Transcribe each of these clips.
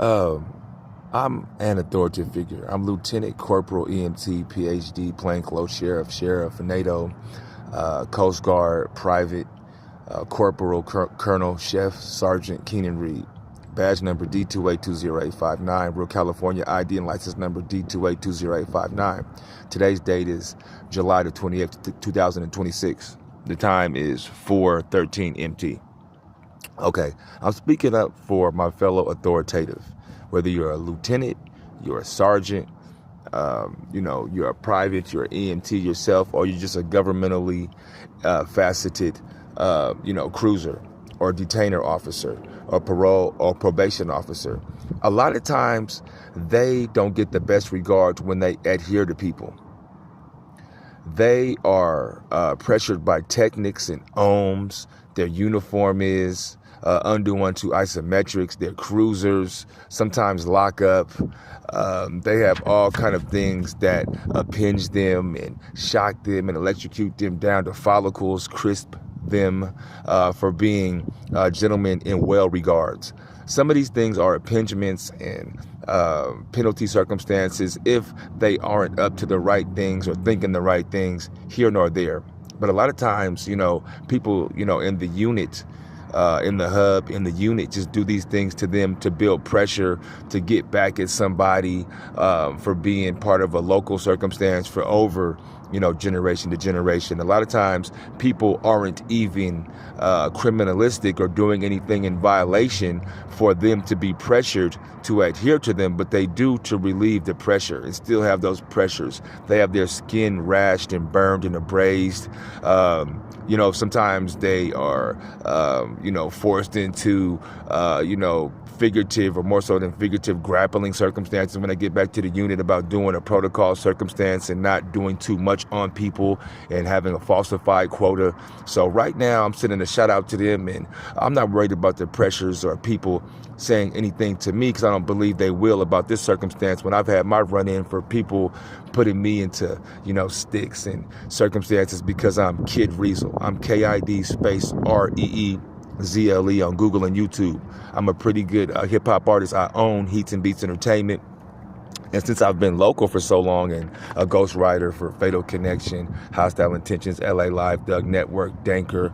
Um, I'm an authoritative figure. I'm Lieutenant Corporal EMT, PhD, plainclothes sheriff, NATO, Coast Guard, private, Corporal, Colonel, Chef, Sergeant Keenan Reed. Badge number D2820859, Real California ID and license number D2820859. Today's date is July the 28th, 2026. The time is 4:13 MT. Okay, I'm speaking up for my fellow authoritative. Whether you're a lieutenant, you're a sergeant, you're a private, you're an EMT yourself, or you're just a governmentally faceted, cruiser or detainer officer or parole or probation officer. A lot of times they don't get the best regards when they adhere to people. They are pressured by techniques and ohms. Their uniform is undo 1-2 isometrics. They're cruisers, sometimes lock up. They have all kind of things that impinge them and shock them and electrocute them down to follicles, crisp them for being gentlemen in well regards. Some of these things are impingements and penalty circumstances if they aren't up to the right things or thinking the right things here nor there. But a lot of times, people, in the unit, in the hub, in the unit, just do these things to them to build pressure to get back at somebody for being part of a local circumstance for over, generation to generation. A lot of times people aren't even criminalistic or doing anything in violation for them to be pressured to adhere to them, but they do to relieve the pressure and still have those pressures. They have their skin rashed and burned and abrased. Sometimes they are, forced into, figurative or more so than figurative grappling circumstances when they get back to the unit about doing a protocol circumstance and not doing too much on people and having a falsified quota. So right now I'm sending a shout out to them, and I'm not worried about the pressures or people saying anything to me because I don't believe they will about this circumstance when I've had my run-in for people putting me into, sticks and circumstances because I'm Kid Reezle. I'm KID space REEZLE on Google and YouTube. I'm a pretty good hip-hop artist. I own Heats&Beats Entertainment. And since I've been local for so long and a ghostwriter for Fatal Connection, Hostile Intentions, LA Live, Doug Network, Danker,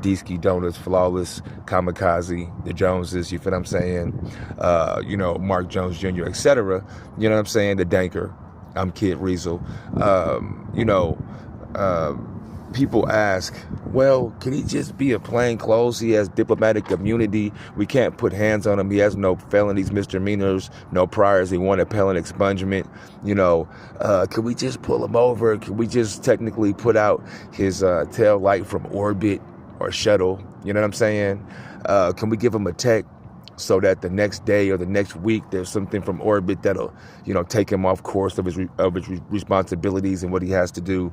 D-Ski Donuts, Flawless, Kamikaze, The Joneses, you feel what I'm saying? Mark Jones Jr., etc. You know what I'm saying? The Danker. I'm Kid Reezle. People ask, well, can he just be a plain clothes? He has diplomatic immunity. We can't put hands on him. He has no felonies, misdemeanors, no priors. He won appellant expungement. Can we just pull him over? Can we just technically put out his tail light from orbit or shuttle? You know what I'm saying? Can we give him a tech so that the next day or the next week there's something from orbit that'll, take him off course of his responsibilities and what he has to do?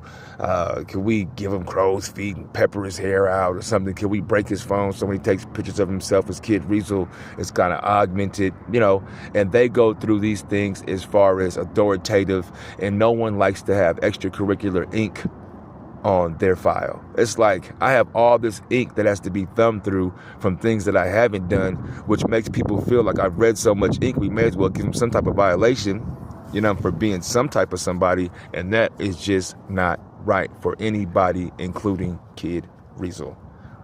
Can we give him crow's feet and pepper his hair out or something? Can we break his phone so when he takes pictures of himself as Kid Reezle, it's kind of augmented, and they go through these things as far as authoritative, and no one likes to have extracurricular ink on their file. It's like I have all this ink that has to be thumbed through from things that I haven't done, which makes people feel like I've read so much ink, we may as well give them some type of violation, for being some type of somebody, and that is just not right for anybody, including Kid Reezle.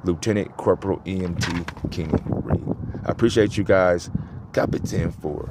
Lieutenant Corporal EMT Keenan Reed. I appreciate you guys. Copy 10-4.